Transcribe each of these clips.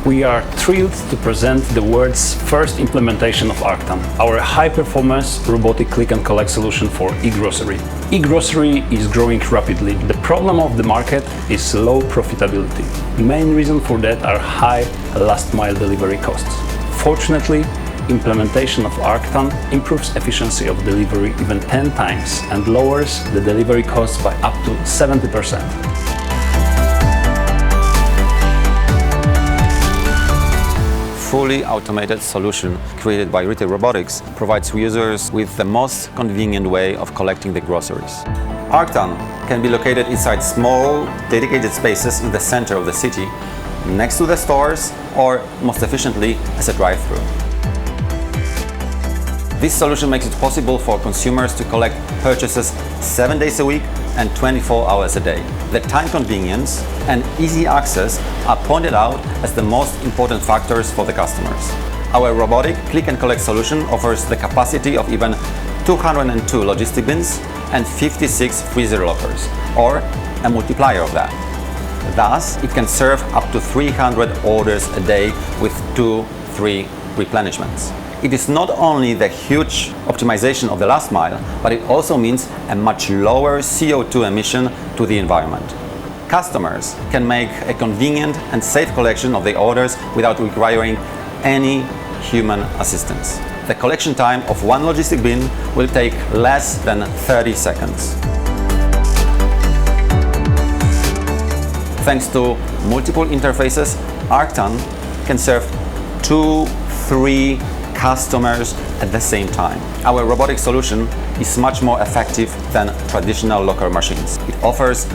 We are thrilled to present the world's first implementation of Arctan, our high-performance robotic click and collect solution for e-grocery. E-grocery is growing rapidly. The problem of the market is low profitability. Main reason for that are high last-mile delivery costs. Fortunately, implementation of Arctan improves efficiency of delivery even 10 times and lowers the delivery costs by up to 70%. Fully automated solution created by Retail Robotics provides users with the most convenient way of collecting the groceries. Arctan can be located inside small, dedicated spaces in the center of the city, next to the stores, or most efficiently as a drive-thru. This solution makes it possible for consumers to collect purchases 7 days a week and 24 hours a day. The time convenience and easy access are pointed out as the most important factors for the customers. Our robotic click and collect solution offers the capacity of even 202 logistic bins and 56 freezer lockers, or a multiplier of that. Thus, it can serve up to 300 orders a day with 2-3 replenishments. It is not only the huge optimization of the last mile, but it also means a much lower CO2 emission to the environment. Customers can make a convenient and safe collection of their orders without requiring any human assistance. The collection time of one logistic bin will take less than 30 seconds. Thanks to multiple interfaces, Arctan can serve 2-3 customers at the same time. Our robotic solution is much more effective than traditional locker machines. It offers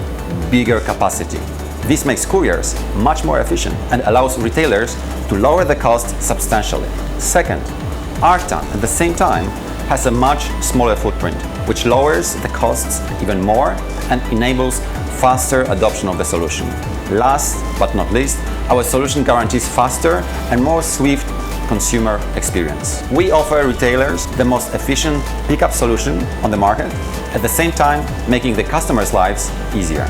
bigger capacity. This makes couriers much more efficient and allows retailers to lower the cost substantially. Second, Arctan at the same time has a much smaller footprint, which lowers the costs even more and enables faster adoption of the solution. Last but not least, our solution guarantees faster and more swift consumer experience. We offer retailers the most efficient pickup solution on the market, at the same time making the customers' lives easier.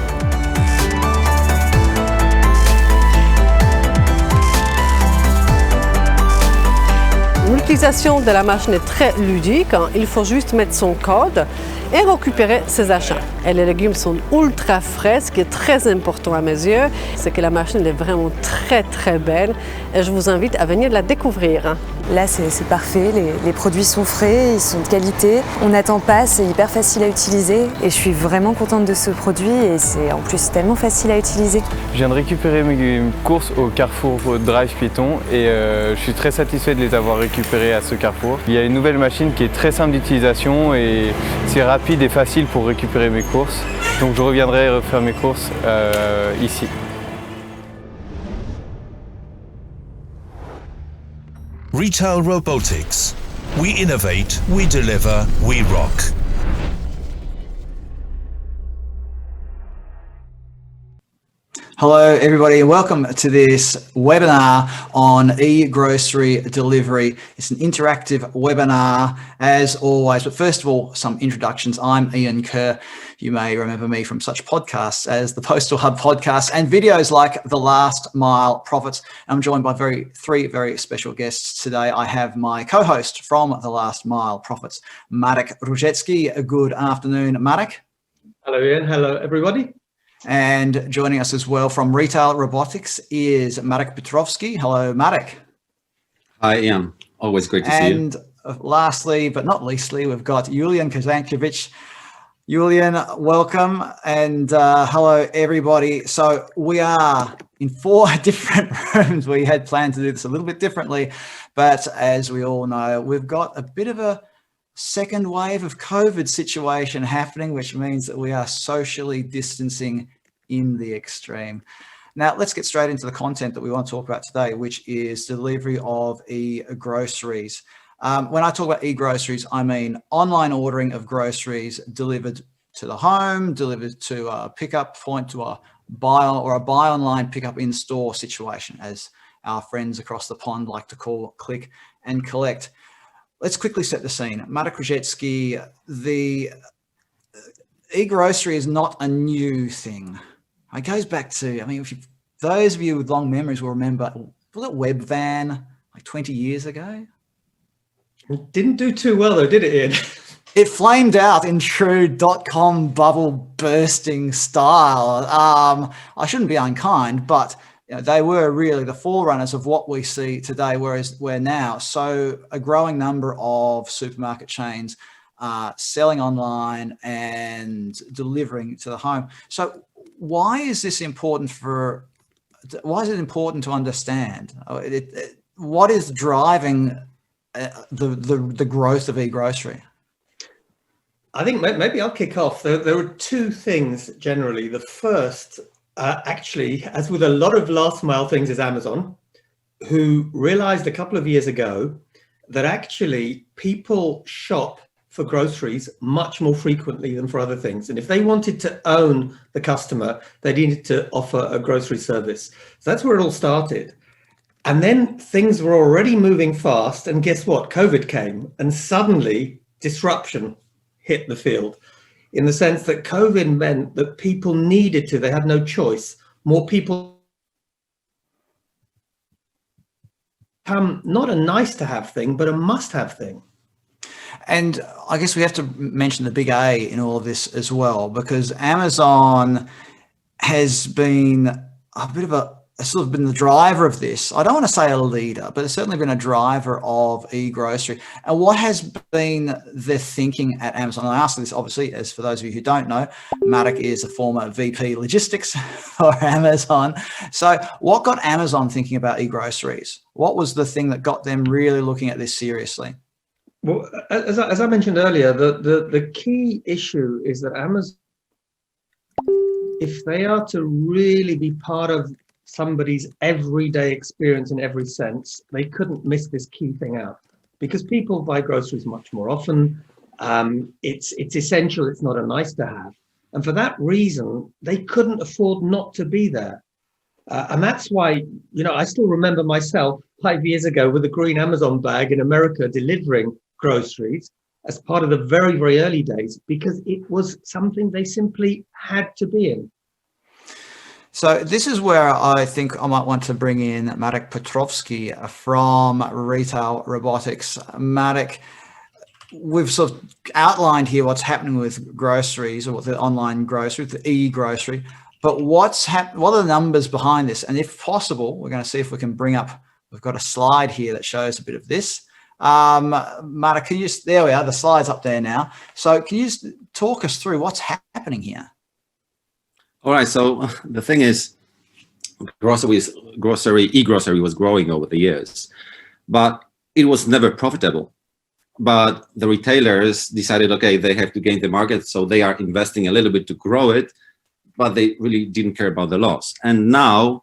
L'utilisation de la machine est très ludique, il faut juste mettre son code et récupérer ses achats. Et les légumes sont ultra frais, ce qui est très important à mes yeux, c'est que la machine est vraiment très belle et je vous invite à venir la découvrir. Là c'est parfait, les produits sont frais, ils sont de qualité, on n'attend pas, c'est hyper facile à utiliser et je suis vraiment contente de ce produit et c'est en plus tellement facile à utiliser. Je viens de récupérer mes courses au Carrefour Drive Piéton et je suis très satisfait de les avoir récupérées à ce Carrefour. Il y a une nouvelle machine qui est très simple d'utilisation et c'est rapide et facile pour récupérer mes courses. Donc je reviendrai refaire mes courses ici. Retail Robotics. We innovate, we deliver, we rock. Hello everybody and welcome to this webinar on e-grocery delivery. It's an interactive webinar as always, but first of all, some introductions. I'm Ian Kerr. You may remember me from such podcasts as the Postal Hub podcast and videos like The Last Mile Profits. I'm joined by three very special guests today. I have my co-host from The Last Mile Profits, Marek Różycki. Good afternoon, Marek. Hello Ian, hello everybody. And joining us as well from Retail Robotics is Marek Petrovsky. Hello, Marek. Hi, Ian. Always great to see you. And lastly, but not leastly, we've got Julian Kazankiewicz. Julian, welcome. And hello, everybody. So we are in 4 different rooms. We had planned to do this a little bit differently, but as we all know, we've got a bit of a second wave of COVID situation happening, which means that we are socially distancing in the extreme. Now, let's get straight into the content that we want to talk about today, which is delivery of e-groceries. When I talk about e-groceries, I mean online ordering of groceries delivered to the home, delivered to a pickup point, to a buy online pickup in store situation, as our friends across the pond like to call click and collect. Let's quickly set the scene. Marek Różycki, the e-grocery is not a new thing. It goes back to, those of you with long memories will remember was it Webvan like 20 years ago? It didn't do too well though, did it, Ian? It flamed out in true dot-com bubble bursting style. I shouldn't be unkind, but they were really the forerunners of what we see today, whereas we're now so a growing number of supermarket chains selling online and delivering to the home. So why is this important why is it important to understand? What is driving the growth of e-grocery? I think maybe I'll kick off. There are two things generally. The first, actually, as with a lot of last mile things, is Amazon, who realized a couple of years ago that actually people shop for groceries much more frequently than for other things. And if they wanted to own the customer, they needed to offer a grocery service. So that's where it all started. And then things were already moving fast. And guess what? COVID came and suddenly disruption hit the field, in the sense that COVID meant that people needed to, they had no choice. More people become not a nice to have thing, but a must have thing. And I guess we have to mention the big A in all of this as well, because Amazon has been a bit of sort of been the driver of this. I don't want to say a leader, but it's certainly been a driver of e-grocery. And what has been the thinking at Amazon? And I ask this obviously, as for those of you who don't know, Marek is a former VP logistics for Amazon. So what got Amazon thinking about e-groceries? What was the thing that got them really looking at this seriously? Well, as I mentioned earlier, the key issue is that Amazon, if they are to really be part of somebody's everyday experience in every sense, they couldn't miss this key thing out, because people buy groceries much more often. It's essential. It's not a nice to have. And for that reason, they couldn't afford not to be there. And that's why, I still remember myself 5 years ago with a green Amazon bag in America delivering groceries as part of the very, very early days, because it was something they simply had to be in. So this is where I think I might want to bring in Marek Petrovsky from Retail Robotics. Marek, we've sort of outlined here what's happening with groceries, or what the online grocery, the e-grocery, but what are the numbers behind this? And if possible, we're going to see if we can bring up, we've got a slide here that shows a bit of this. Marek, there we are, the slide's up there now. So can you just talk us through what's happening here? All right, so the thing is, e-grocery was growing over the years, but it was never profitable. But the retailers decided, okay, they have to gain the market, so they are investing a little bit to grow it, but they really didn't care about the loss. And now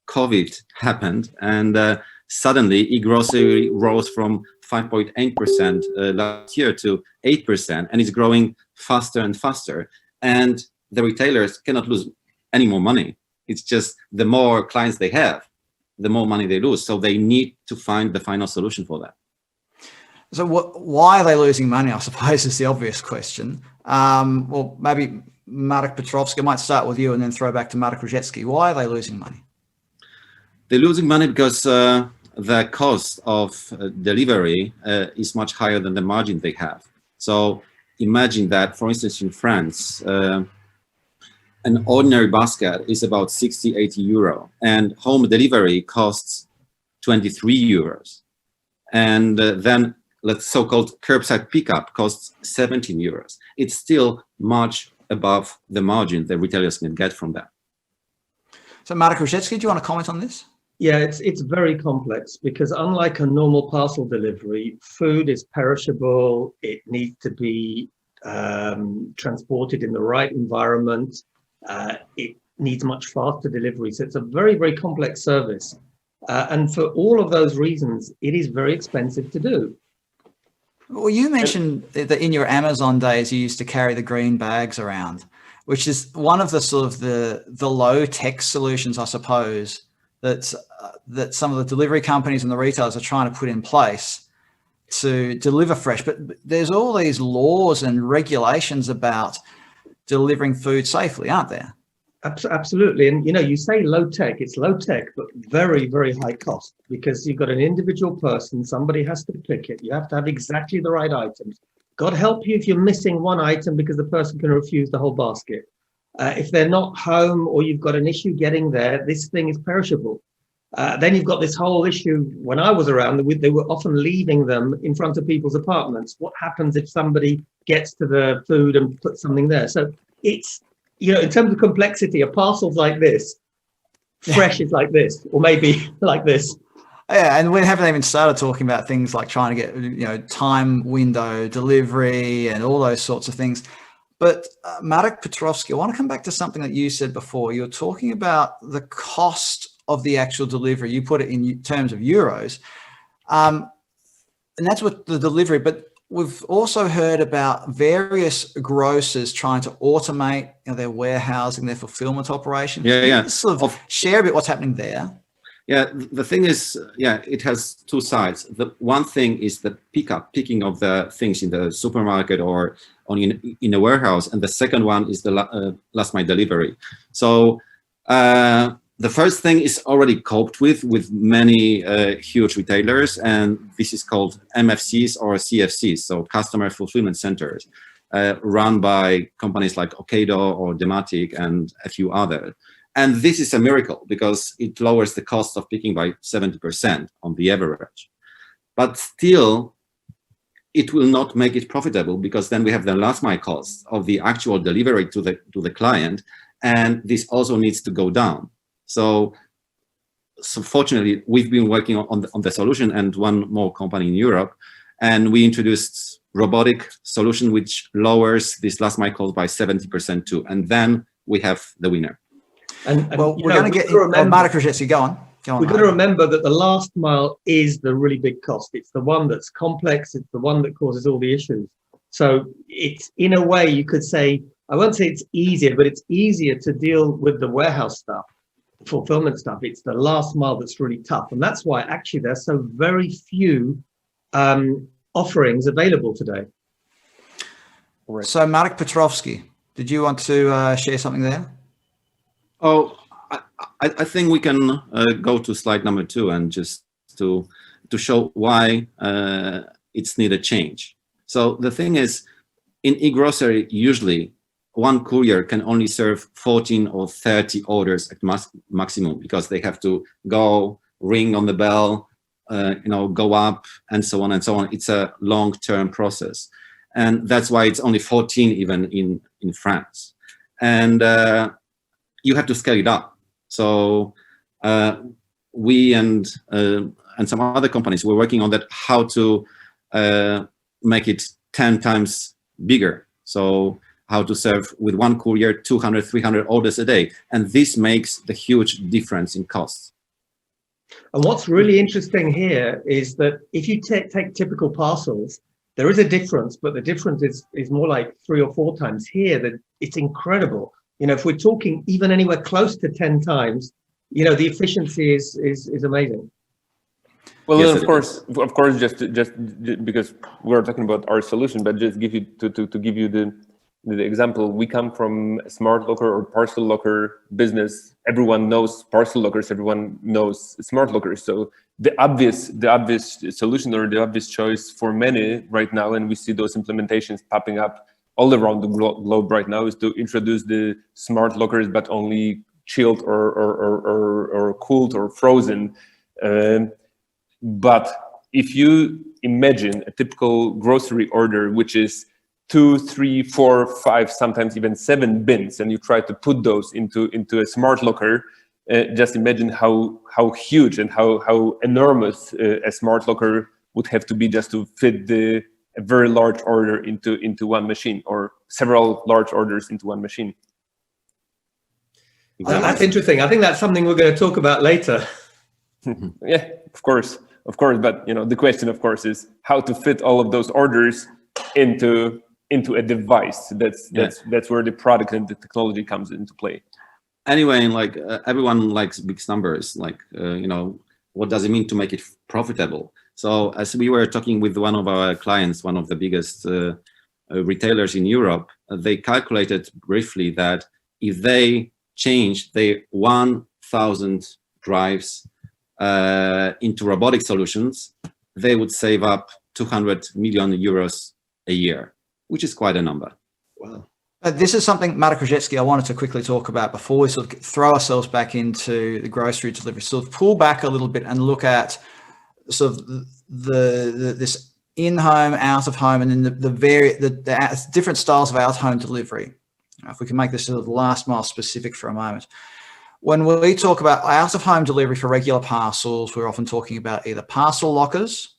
COVID happened, and suddenly e-grocery rose from 5.8% last year to 8%, and it's growing faster and faster. And the retailers cannot lose any more money. It's just the more clients they have, the more money they lose. So they need to find the final solution for that. So why are they losing money, I suppose, is the obvious question. Well, maybe Marek Petrovsky, I might start with you and then throw back to Marek Różycki. Why are they losing money? They're losing money because the cost of delivery is much higher than the margin they have. So imagine that, for instance, in France, an ordinary basket is about 60, 80 euro, and home delivery costs 23 euros. And then so-called curbside pickup costs 17 euros. It's still much above the margin the retailers can get from that. So Marek Różycki, do you want to comment on this? Yeah, it's very complex, because unlike a normal parcel delivery, food is perishable. It needs to be transported in the right environment. It needs much faster delivery. So it's a very, very complex service. And for all of those reasons, it is very expensive to do. Well, you mentioned that in your Amazon days, you used to carry the green bags around, which is one of the sort of the low tech solutions, I suppose, that some of the delivery companies and the retailers are trying to put in place to deliver fresh. But there's all these laws and regulations about delivering food safely, aren't there? Absolutely. And, you say low tech, it's low tech, but very, very high cost, because you've got an individual person, somebody has to pick it. You have to have exactly the right items. God help you if you're missing one item because the person can refuse the whole basket. If they're not home or you've got an issue getting there, this thing is perishable. Then you've got this whole issue. When I was around, they were often leaving them in front of people's apartments. What happens if somebody gets to the food and puts something there? So it's, in terms of complexity, a parcel's like this, fresh is like this, or maybe like this. Yeah, and we haven't even started talking about things like trying to get, time window delivery and all those sorts of things. But Marek Petrovsky, I want to come back to something that you said before. You're talking about the cost of the actual delivery. You put it in terms of euros, and that's what the delivery. But we've also heard about various grocers trying to automate their warehousing, their fulfillment operations. Yeah. Can you sort of share a bit what's happening there? Yeah, the thing is, it has two sides. The one thing is the picking of the things in the supermarket or in a warehouse, and the second one is the last mile delivery. So the first thing is already coped with many huge retailers, and this is called MFCs or CFCs, so customer fulfillment centers, run by companies like Ocado or Dematic and a few others. And this is a miracle because it lowers the cost of picking by 70% on the average. But still, it will not make it profitable, because then we have the last mile cost of the actual delivery to the client, and this also needs to go down. So fortunately, we've been working on the solution, and one more company in Europe, and we introduced robotic solution which lowers this last mile cost by 70% too, and then we have the winner. And well, we're going to get Marek Różycki, go on. We've got to remember that the last mile is the really big cost. It's the one that's complex. It's the one that causes all the issues. So it's, in a way, you could say, I won't say it's easier, but it's easier to deal with the warehouse stuff, fulfillment stuff. It's the last mile that's really tough. And that's why actually there's so very few offerings available today. So Marek Petrovsky, did you want to share something there? Oh, I think we can go to slide number 2 and just to show why it's needed change. So the thing is, in e-grocery, usually one courier can only serve 14 or 30 orders at maximum, because they have to go, ring on the bell, go up, and so on and so on. It's a long-term process. And that's why it's only 14 even in France. And you have to scale it up. So we and some other companies were working on that, how to make it 10 times bigger. So how to serve with one courier 200, 300 orders a day. And this makes the huge difference in costs. And what's really interesting here is that if you take typical parcels, there is a difference, but the difference is more like 3 or 4 times. Here, that it's incredible. If we're talking even anywhere close to 10 times, the efficiency is amazing. Well, yes, of course, just because we're talking about our solution, but just give you to give you the example. We come from a smart locker or parcel locker business. Everyone knows parcel lockers. Everyone knows smart lockers. So the obvious solution, or the obvious choice for many right now, and we see those implementations popping up all around the globe right now, is to introduce the smart lockers, but only chilled or cooled or frozen. But if you imagine a typical grocery order, which is 2, 3, 4, 5, sometimes even 7 bins, and you try to put those into a smart locker, just imagine how huge and how enormous a smart locker would have to be just to fit a very large order into one machine, or several large orders into one machine. That's interesting. I think that's something we're going to talk about later. Yeah, of course. But the question, of course, is how to fit all of those orders into a device. That's where the product and the technology comes into play. Anyway, everyone likes big numbers. What does it mean to make it profitable? So as we were talking with one of our clients, one of the biggest retailers in Europe, they calculated briefly that if they change their 1,000 drives into robotic solutions, they would save up 200 million euros a year, which is quite a number. Wow. This is something, Marek Różycki, I wanted to quickly talk about before we sort of throw ourselves back into the grocery delivery. Sort of pull back a little bit and look at sort of this in-home, out-of-home, and then the different styles of out-home delivery. If we can make this sort of last mile specific for a moment. When we talk about out-of-home delivery for regular parcels, we're often talking about either parcel lockers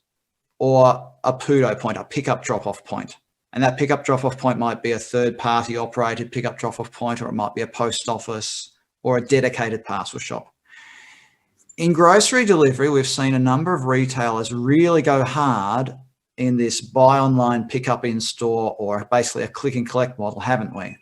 or a PUDO point, a pickup drop-off point. And that pickup drop-off point might be a third-party operated pickup drop-off point, or it might be a post office or a dedicated parcel shop. In grocery delivery, we've seen a number of retailers really go hard in this buy online, pick up in store, or basically a click and collect model, haven't we?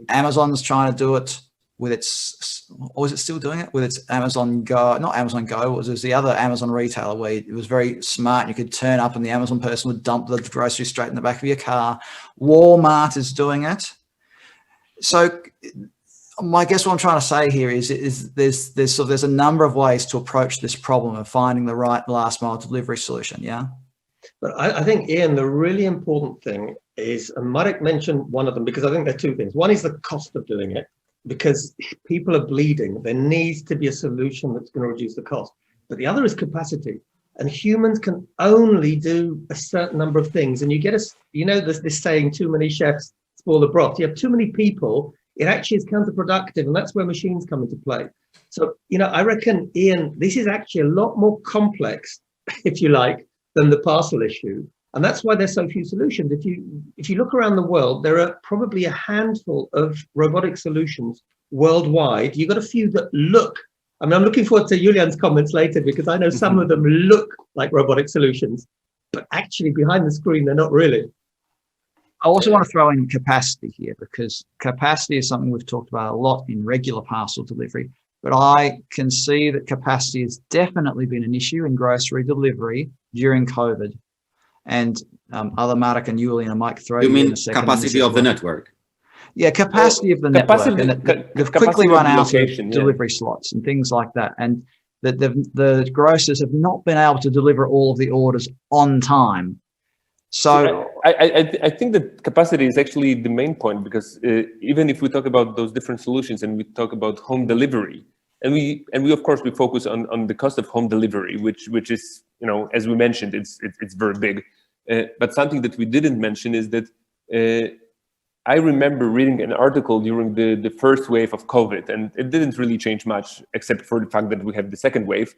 Amazon's trying to do it with its, or is it still doing it with its Amazon Go? Not Amazon Go, it was the other Amazon retailer where it was very smart. You could turn up and the Amazon person would dump the groceries straight in the back of your car. Walmart is doing it. So I guess what I'm trying to say here is there's a number of ways to approach this problem of finding the right last mile delivery solution. Yeah. But I think, Ian, the really important thing is, and Marek mentioned one of them, because I think there are two things. One is the cost of doing it, because people are bleeding. There needs to be a solution that's going to reduce the cost. But the other is capacity. And humans can only do a certain number of things. And you get this saying, too many chefs spoil the broth. You have too many people, it actually is counterproductive. And that's where machines come into play. So, I reckon, Ian, this is actually a lot more complex, if you like, than the parcel issue. And that's why there's so few solutions. If you look around the world, there are probably a handful of robotic solutions worldwide. You've got a few that look, I'm looking forward to Julian's comments later, because I know some of them look like robotic solutions, but actually behind the screen, they're not really. I also want to throw in capacity here, because capacity is something we've talked about a lot in regular parcel delivery, but I can see that capacity has definitely been an issue in grocery delivery during COVID. And other Marek and Julian, I might throw you in a second. Capacity of the network? Yeah, capacity of the network. And they've quickly run out of delivery slots and things like that. And the grocers have not been able to deliver all of the orders on time. So I think that capacity is actually the main point, because even if we talk about those different solutions and we talk about home delivery, and we of course we focus on the cost of home delivery, which is, as we mentioned, it's very big. But something that we didn't mention is that I remember reading an article during the first wave of COVID, and it didn't really change much except for the fact that we have the second wave,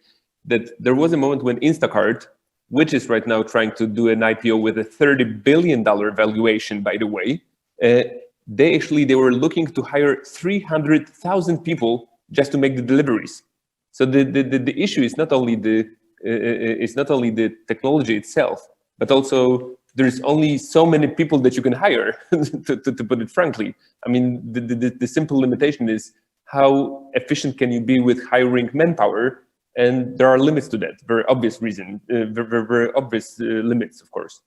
that there was a moment when Instacart, which is right now trying to do an IPO with a $30 billion valuation, by the way, they were looking to hire 300,000 people just to make the deliveries. So the issue is not only the technology itself, but also there's only so many people that you can hire, to put it frankly. The simple limitation is how efficient can you be with hiring manpower, and there are limits to that. Very obvious reason, very obvious limits, of course.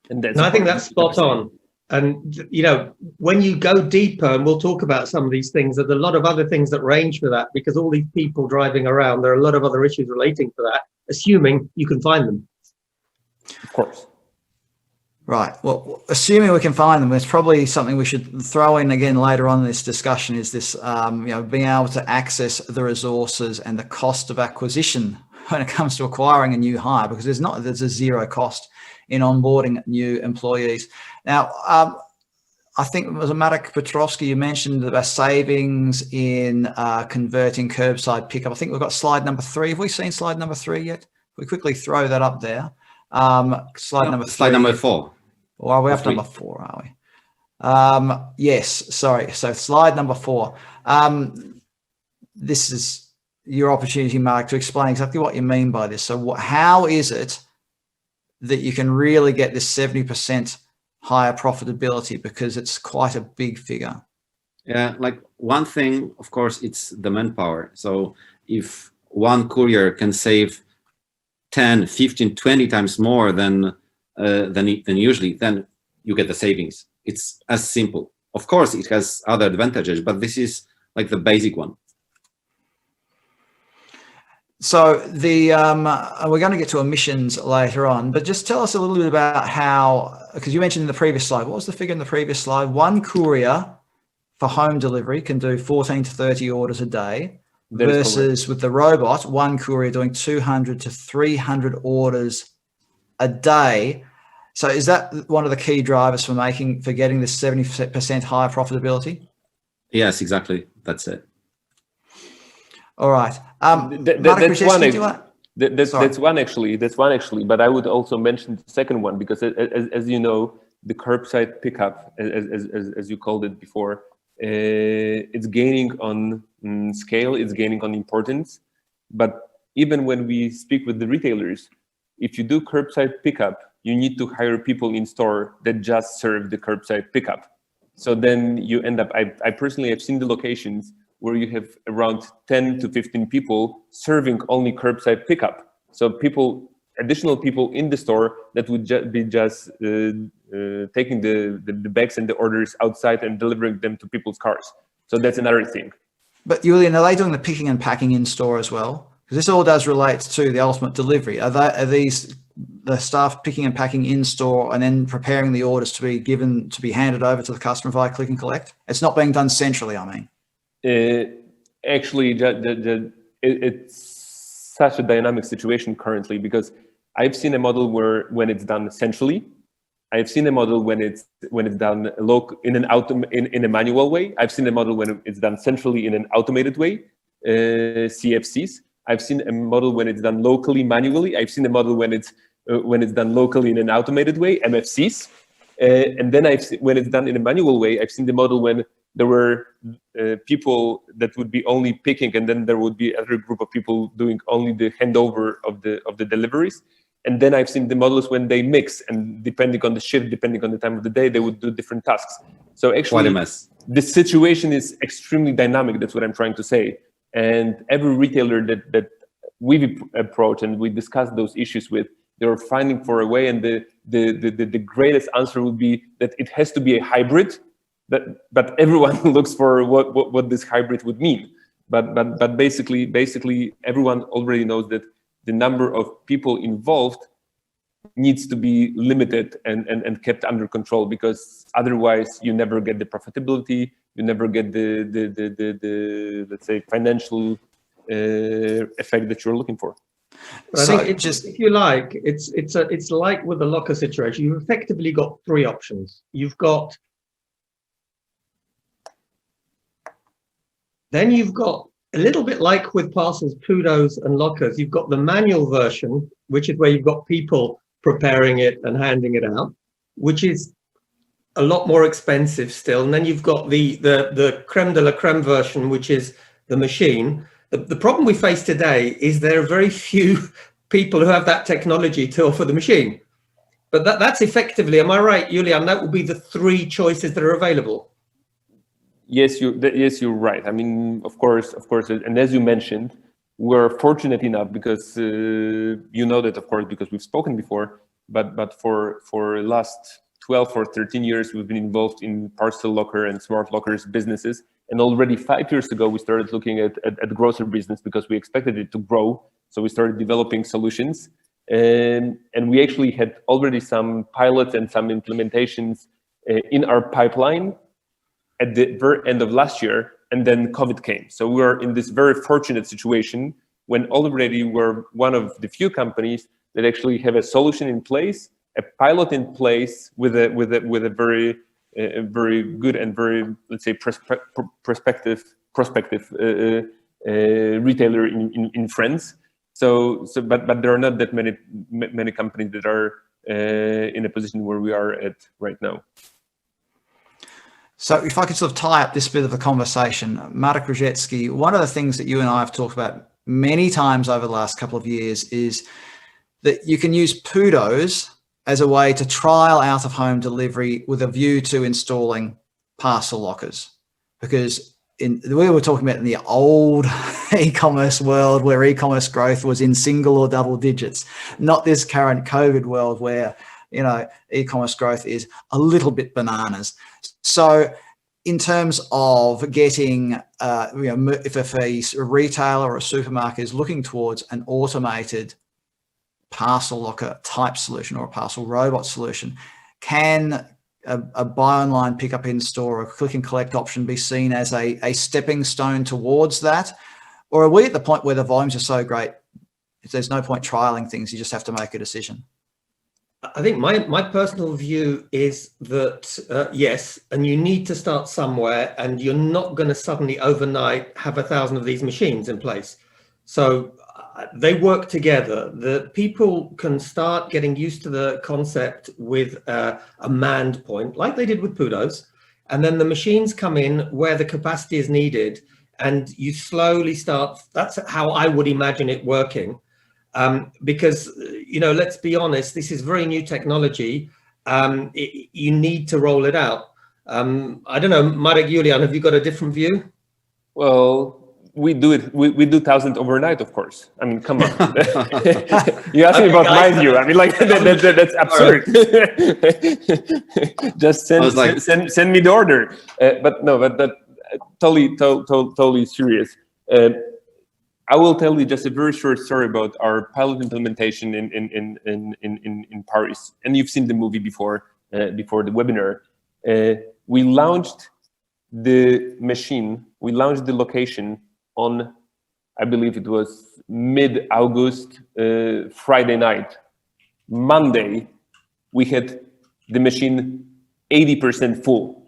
And I think that's spot on. And, when you go deeper, and we'll talk about some of these things, there's a lot of other things that range for that, because all these people driving around, there are a lot of other issues relating to that, assuming you can find them. Of course. Right. Well, assuming we can find them, there's probably something we should throw in again later on in this discussion, is this, being able to access the resources and the cost of acquisition when it comes to acquiring a new hire, because there's a zero cost in onboarding new employees. Now, I think it was Marek Petrovsky, you mentioned about savings in converting curbside pickup. I think we've got slide number 3. Have we seen slide number 3 yet? We quickly throw that up there. Slide number 3. Slide number 4. Or are we up to number 4, are we? Yes, sorry. So slide number 4. This is your opportunity, Marek, to explain exactly what you mean by this. So how is it that you can really get this 70% higher profitability, because it's quite a big figure? Yeah, like one thing, of course, it's the manpower. So if one courier can save 10, 15, 20 times more than usually, then you get the savings. It's as simple. Of course, it has other advantages, but this is like the basic one. So we're going to get to emissions later on, but just tell us a little bit about how, because you mentioned in the previous slide, what was the figure in the previous slide? One courier for home delivery can do 14 to 30 orders a day versus with the robot, one courier doing 200 to 300 orders a day. So is that one of the key drivers for getting this 70% higher profitability? Yes, exactly. That's it. All right. That's one actually. But I would also mention the second one, because as you know, the curbside pickup, as you called it before, it's gaining on scale, it's gaining on importance. But even when we speak with the retailers, if you do curbside pickup, you need to hire people in store that just serve the curbside pickup. So then you end up, I personally have seen the locations where you have around 10 to 15 people serving only curbside pickup. So additional people in the store that would be taking the bags and the orders outside and delivering them to people's cars. So that's another thing. But Julian, are they doing the picking and packing in store as well? Because this all does relate to the ultimate delivery. Are these the staff picking and packing in store and then preparing the orders to be handed over to the customer via click and collect? It's not being done centrally, I mean. Actually, it's such a dynamic situation currently, because I've seen a model when it's done centrally. I've seen a model when it's done in a manual way. I've seen a model when it's done centrally in an automated way, CFCs. I've seen a model when it's done locally, manually. I've seen a model when it's done locally in an automated way, MFCs. And then when it's done in a manual way, I've seen the model when there were people that would be only picking, and then there would be other group of people doing only the handover of the deliveries. And then I've seen the models when they mix, and depending on the shift, depending on the time of the day, they would do different tasks. So actually, the situation is extremely dynamic. That's what I'm trying to say. And every retailer that we've approached and we discussed those issues with, they're finding for a way. And the greatest answer would be that it has to be a hybrid. But everyone looks for what this hybrid would mean. But basically everyone already knows that the number of people involved needs to be limited and kept under control, because otherwise you never get the profitability, you never get the let's say financial effect that you're looking for. But I think if you like, it's like with the locker situation. You've effectively got three options. You've got a little bit like with parcels, PUDOs and lockers, you've got the manual version, which is where you've got people preparing it and handing it out, which is a lot more expensive still. And then you've got the creme de la creme version, which is the machine. The problem we face today is there are very few people who have that technology to offer the machine. But that's effectively, am I right, Julian? That will be the three choices that are available. Yes, you're right. I mean, of course, and as you mentioned, we're fortunate enough because you know that, of course, because we've spoken before. But for last 12 or 13 years, we've been involved in parcel locker and smart lockers businesses. And already 5 years ago, we started looking at grocery business because we expected it to grow. So we started developing solutions, and we actually had already some pilots and some implementations in our pipeline at the very end of last year, and then COVID came. So we were in this very fortunate situation when already we're one of the few companies that actually have a solution in place, a pilot in place with a very good and very, let's say, prospective retailer in France. But there are not that many companies that are in a position where we are at right now. So if I could sort of tie up this bit of the conversation, Marek Różycki, one of the things that you and I have talked about many times over the last couple of years is that you can use PUDOs as a way to trial out-of-home delivery with a view to installing parcel lockers. Because we were talking about in the old e-commerce world where e-commerce growth was in single or double digits, not this current COVID world where, you know, e-commerce growth is a little bit bananas. So in terms of getting, if a retailer or a supermarket is looking towards an automated parcel locker type solution or a parcel robot solution, can a buy online, pick up in store, or a click and collect option be seen as a stepping stone towards that? Or are we at the point where the volumes are so great, there's no point trialing things, you just have to make a decision? I think my personal view is that yes, and you need to start somewhere, and you're not going to suddenly overnight have 1,000 of these machines in place. So they work together. The people can start getting used to the concept with a manned point, like they did with Pudos, and then the machines come in where the capacity is needed, and you slowly start. That's how I would imagine it working. Because, let's be honest, this is very new technology. You need to roll it out. I don't know, Marek, Julian, have you got a different view? Well, we do it. We do 1,000 overnight, of course. I mean, come on. You asked me about my view. I mean, like that's absurd. Just send me the order. But totally serious. I will tell you just a very short story about our pilot implementation in Paris. And you've seen the movie before the webinar. We launched the machine. We launched the location on, I believe it was mid-August, Friday night. Monday, we had the machine 80% full.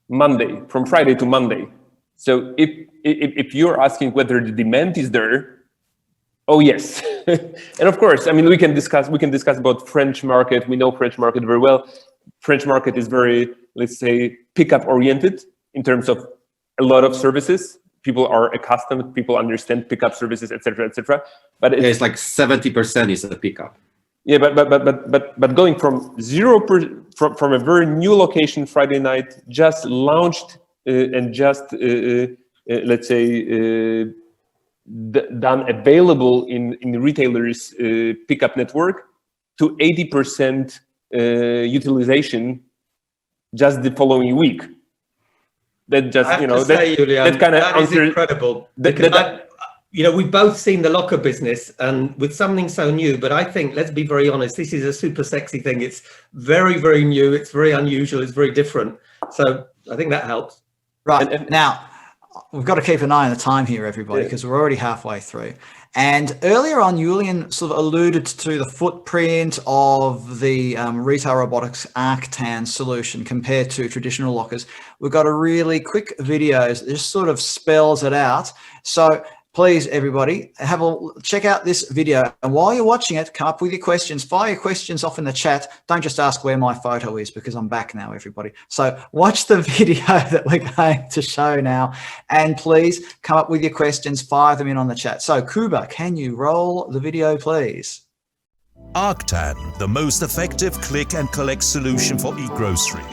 Monday, from Friday to Monday. So if you're asking whether the demand is there, oh yes. And of course, I mean, we can discuss about French market. We know French market very well. French market is very, let's say, pickup oriented in terms of a lot of services. People are accustomed, people understand pickup services, etc., etc. But it's like 70% is a pickup. Yeah, but going from from a very new location Friday night, just launched and just let's say done available in retailers pickup network to 80% utilization just the following week. That just that kind of answers. Incredible. We've both seen the locker business, and with something so new, but I think, let's be very honest, this is a super sexy thing. It's very, very new. It's very unusual. It's very different. So I think that helps. Right. And now, we've got to keep an eye on the time here, everybody, because we're already halfway through. And earlier on, Julian sort of alluded to the footprint of the Retail Robotics Arctan solution compared to traditional lockers. We've got a really quick video that just sort of spells it out. So please, everybody, check out this video. And while you're watching it, come up with your questions. Fire your questions off in the chat. Don't just ask where my photo is, because I'm back now, everybody. So watch the video that we're going to show now. And please come up with your questions. Fire them in on the chat. So Kuba, can you roll the video, please? Arctan, the most effective click and collect solution for e-grocery.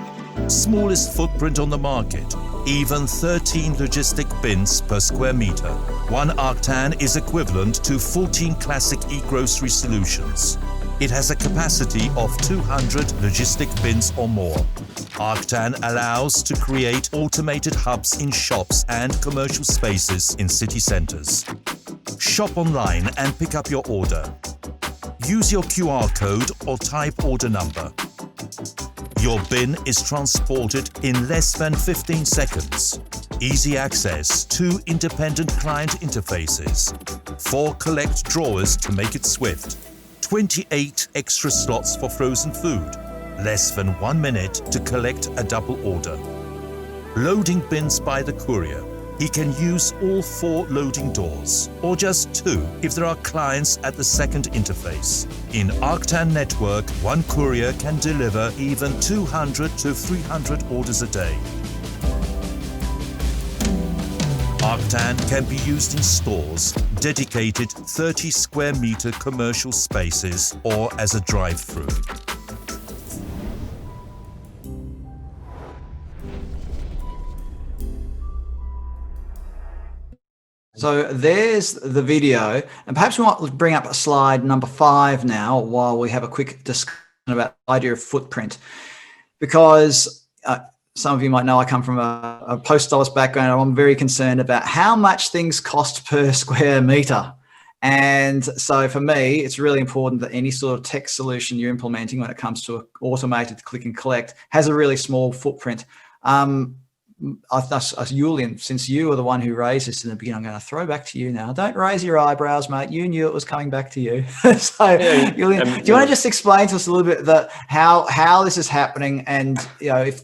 Smallest footprint on the market, even 13 logistic bins per square meter. One Arctan is equivalent to 14 classic e-grocery solutions. It has a capacity of 200 logistic bins or more. Arctan allows to create automated hubs in shops and commercial spaces in city centers. Shop online and pick up your order. Use your QR code or type order number. Your bin is transported in less than 15 seconds. Easy access, 2 independent client interfaces, 4 collect drawers to make it swift, 28 extra slots for frozen food, less than 1 minute to collect a double order. Loading bins by the courier. He can use all 4 loading doors, or just 2 if there are clients at the second interface. In Arctan network, one courier can deliver even 200 to 300 orders a day. Arctan can be used in stores, dedicated 30 square meter commercial spaces, or as a drive-through. So there's the video, and perhaps we might bring up slide number 5 now while we have a quick discussion about the idea of footprint, because some of you might know I come from a post-office background. I'm very concerned about how much things cost per square meter. And so for me, it's really important that any sort of tech solution you're implementing when it comes to automated click and collect has a really small footprint. Julian, since you were the one who raised this in the beginning, I'm going to throw back to you now. Don't raise your eyebrows, mate. You knew it was coming back to you. So, Julian, do you want to just explain to us a little bit how this is happening, and I guess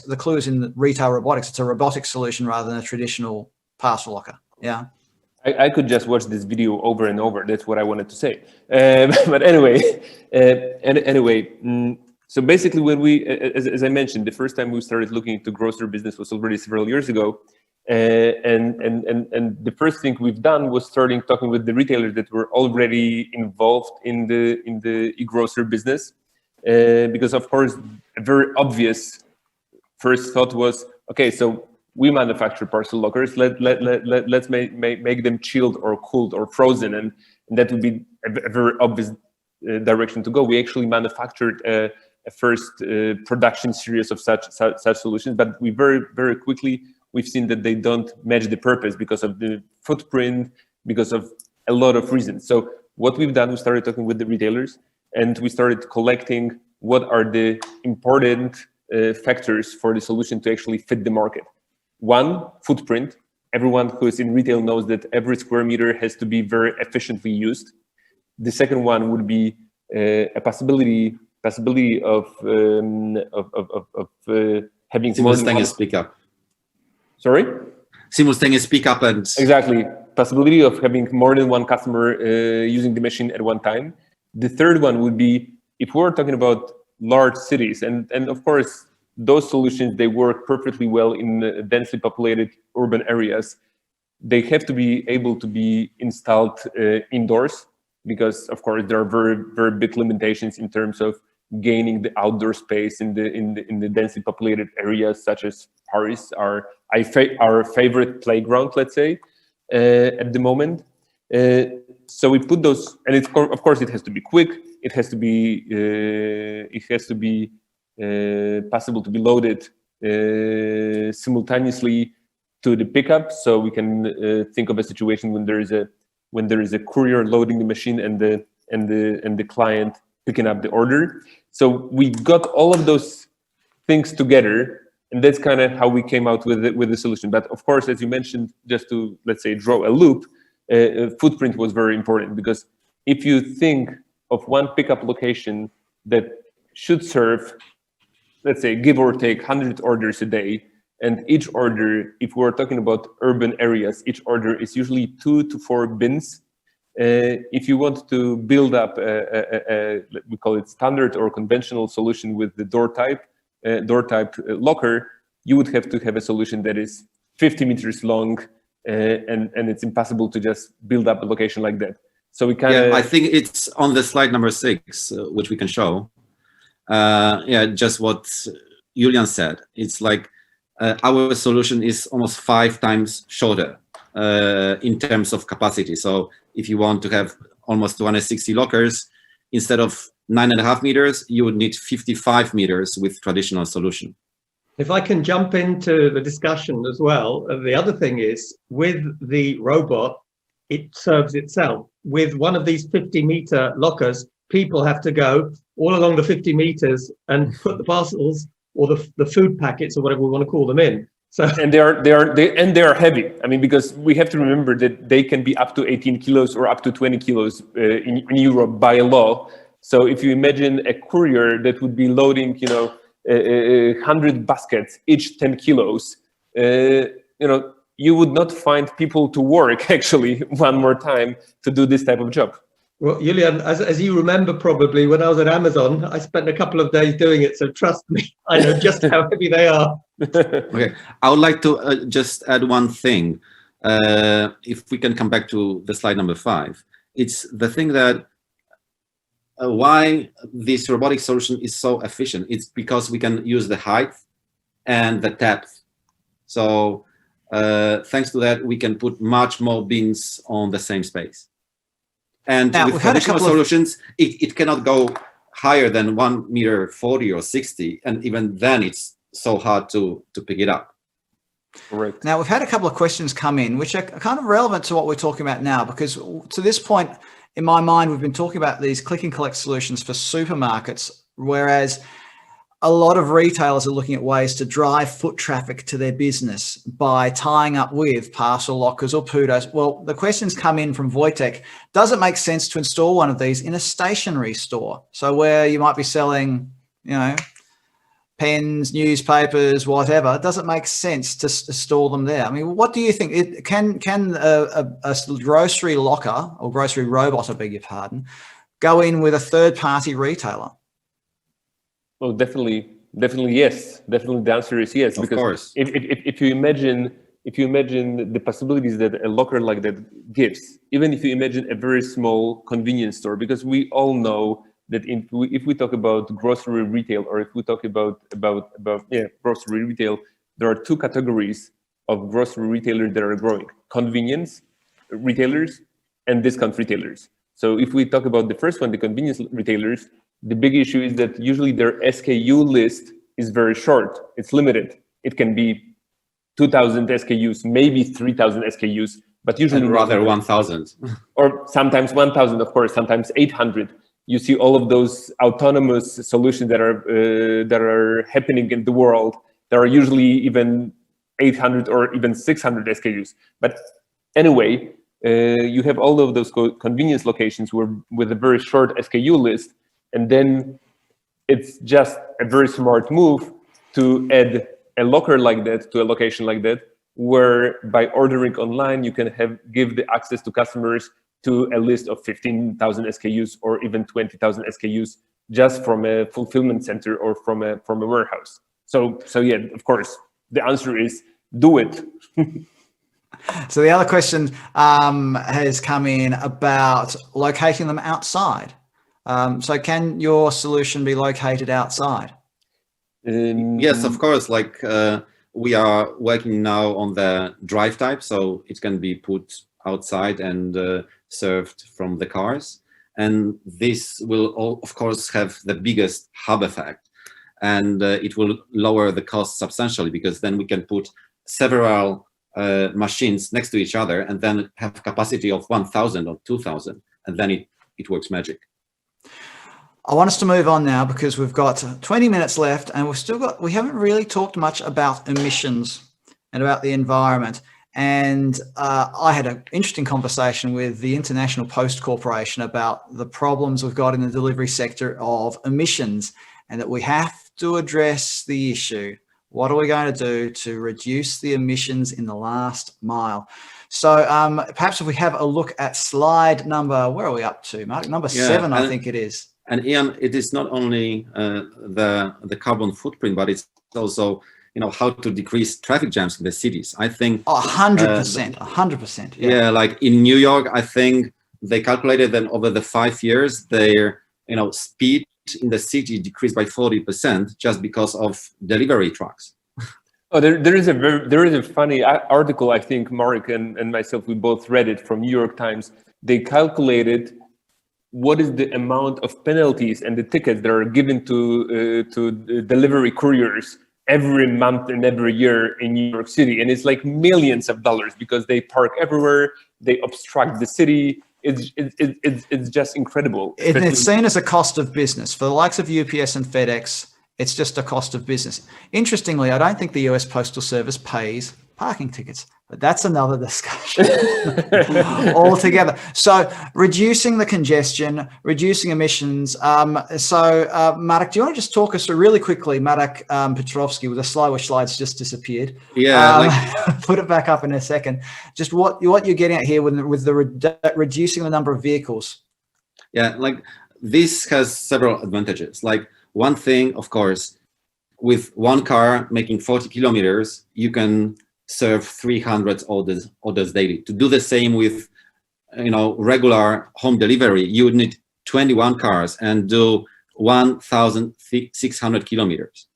the clue is in the Retail Robotics. It's a robotic solution rather than a traditional parcel locker. Yeah. I could just watch this video over and over. That's what I wanted to say. But anyway, so basically, when we, as I mentioned, the first time we started looking into grocery business was already several years ago, and the first thing we've done was starting talking with the retailers that were already involved in the e-grocery business, because of course, a very obvious first thought was, okay, so we manufacture parcel lockers. Let's make them chilled or cooled or frozen, and that would be a very obvious direction to go. We actually manufactured a first production series of such solutions, but we very quickly we've seen that they don't match the purpose because of the footprint, because of a lot of reasons. So what we've done, we started talking with the retailers, and we started collecting what are the important factors for the solution to actually fit the market. One, footprint. Everyone who is in retail knows that every square meter has to be very efficiently used. The second one would be a possibility of having simultaneous pickup. Sorry? Simultaneous pickup and exactly. Possibility of having more than one customer using the machine at one time. The third one would be if we're talking about large cities, and of course those solutions, they work perfectly well in densely populated urban areas. They have to be able to be installed indoors, because of course there are very big limitations in terms of gaining the outdoor space in the densely populated areas, such as Paris, our favorite playground, let's say, at the moment. So we put those, and it's, of course it has to be quick. It has to be possible to be loaded simultaneously to the pickup. So we can think of a situation when there is a courier loading the machine and the client picking up the order. So we got all of those things together, and that's kind of how we came out with the solution. But of course, as you mentioned, just to, let's say, draw a loop, footprint was very important, because if you think of one pickup location that should serve, let's say, give or take 100 orders a day, and each order, if we're talking about urban areas, each order is usually 2 to 4 bins. If you want to build up we call it standard or conventional solution with the door type locker, you would have to have a solution that is 50 meters long, and it's impossible to just build up a location like that. So we kind of... Yeah, I think it's on the slide number 6, which we can show. Just what Julian said. It's like our solution is almost 5 times shorter in terms of capacity. So if you want to have almost 260 lockers, instead of 9.5 meters, you would need 55 meters with traditional solution. If I can jump into the discussion as well, the other thing is with the robot, it serves itself. With one of these 50-meter lockers, people have to go all along the 50 meters and put the parcels or the food packets or whatever we want to call them in. So, and they are heavy. I mean, because we have to remember that they can be up to 18 kilos or up to 20 kilos in Europe by law. So if you imagine a courier that would be loading, 100 baskets, each 10 kilos, you would not find people to work actually one more time to do this type of job. Well, Julian, as you remember probably, when I was at Amazon, I spent a couple of days doing it. So trust me, I know just how heavy they are. Okay, I would like to just add one thing. If we can come back to the slide number 5, it's the thing that why this robotic solution is so efficient. It's because we can use the height and the depth. So thanks to that, we can put much more bins on the same space. And now, with traditional solutions, it cannot go higher than 1.40 meters or 60, and even then it's so hard to pick it up. Correct. Now, we've had a couple of questions come in, which are kind of relevant to what we're talking about now, because to this point, in my mind, we've been talking about these click and collect solutions for supermarkets, whereas a lot of retailers are looking at ways to drive foot traffic to their business by tying up with parcel lockers or Pudos. Well, the questions come in from Wojtek. Does it make sense to install one of these in a stationary store? So where you might be selling, pens, newspapers, whatever, does it make sense to store them there? I mean, what do you think? Can a grocery locker or grocery robot, I beg your pardon, go in with a third-party retailer? Well, definitely yes. Definitely, the answer is yes. Of course. If you imagine the possibilities that a locker like that gives, even if you imagine a very small convenience store, because we all know that if we talk about grocery retail, or if we talk about grocery retail, there are two categories of grocery retailers that are growing: convenience retailers and discount retailers. So if we talk about the first one, the convenience retailers, the big issue is that usually their SKU list is very short. It's limited. It can be 2,000 SKUs, maybe 3,000 SKUs, but usually rather 1,000. Or sometimes 1,000, of course, sometimes 800. You see all of those autonomous solutions that are happening in the world. There are usually even 800 or even 600 SKUs. But anyway, you have all of those convenience locations with a very short SKU list, and then it's just a very smart move to add a locker like that to a location like that, where by ordering online you can give the access to customers to a list of 15,000 SKUs or even 20,000 SKUs just from a fulfillment center or from a warehouse. So yeah, of course, the answer is do it. So the other question has come in about locating them outside. So can your solution be located outside? Yes, of course. Like we are working now on the drive type, so it can be put outside and served from the cars. And this will, of course, have the biggest hub effect. And it will lower the cost substantially, because then we can put several machines next to each other and then have capacity of 1,000 or 2,000. And then it works magic. I want us to move on now because we've got 20 minutes left and we haven't really talked much about emissions and about the environment. And I had an interesting conversation with the International Post Corporation about the problems we've got in the delivery sector of emissions, and that we have to address the issue. What are we going to do to reduce the emissions in the last mile? So perhaps if we have a look at slide number, where are we up to, Mark? Number 7, I think it is. And Ian, it is not only the carbon footprint, but it's also how to decrease traffic jams in the cities. I think 100%. Yeah, like in New York, I think they calculated that over the 5 years, their speed in the city decreased by 40% just because of delivery trucks. Oh, there is a funny article. I think Marek and myself, we both read it from New York Times. They calculated what is the amount of penalties and the tickets that are given to delivery couriers every month and every year in New York City, and it's like millions of dollars because they park everywhere, they obstruct the city. It's just incredible. It's seen as a cost of business for the likes of UPS and FedEx. It's just a cost of business. Interestingly, I don't think the US Postal Service pays parking tickets, but that's another discussion altogether. So reducing the congestion, reducing emissions. Marek, do you want to just talk us through really quickly, Marek Petrovsky, with a slide which slide's just disappeared. Yeah. Put it back up in a second. Just what you're getting at here with the reducing the number of vehicles. Yeah, like this has several advantages. Like one thing, of course, with one car making 40 kilometers, you can serve 300 orders daily. To do the same with regular home delivery, you would need 21 cars and do 1,600 kilometers.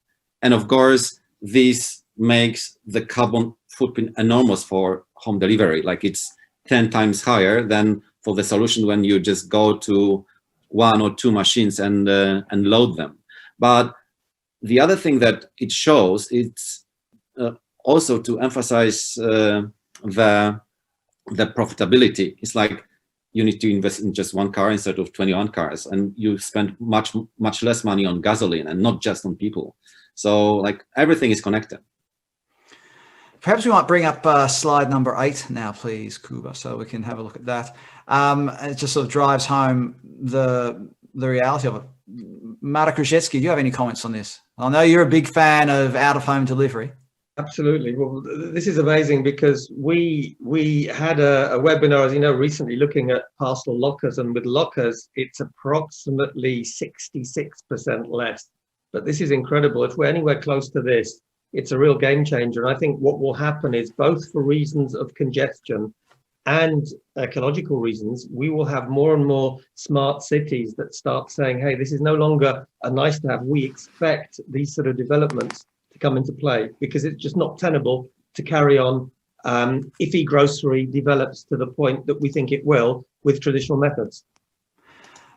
And of course, this makes the carbon footprint enormous for home delivery. Like it's 10 times higher than for the solution when you just go to one or two machines and load them. But the other thing that it shows, it's also to emphasize the profitability. It's like you need to invest in just one car instead of 21 cars, and you spend much less money on gasoline and not just on people. So like everything is connected. Perhaps we might bring up slide number 8 now, please, Kuba, so we can have a look at that. It just sort of drives home the reality of it. Marek, Różycki, do you have any comments on this? I know you're a big fan of out-of-home delivery. Absolutely. Well, this is amazing because we had a webinar, as you know, recently looking at parcel lockers, and with lockers, it's approximately 66% less. But this is incredible. If we're anywhere close to this, it's a real game changer. And I think what will happen is, both for reasons of congestion and ecological reasons, we will have more and more smart cities that start saying, hey, this is no longer a nice to have. We expect these sort of developments to come into play, because it's just not tenable to carry on if e-grocery develops to the point that we think it will with traditional methods.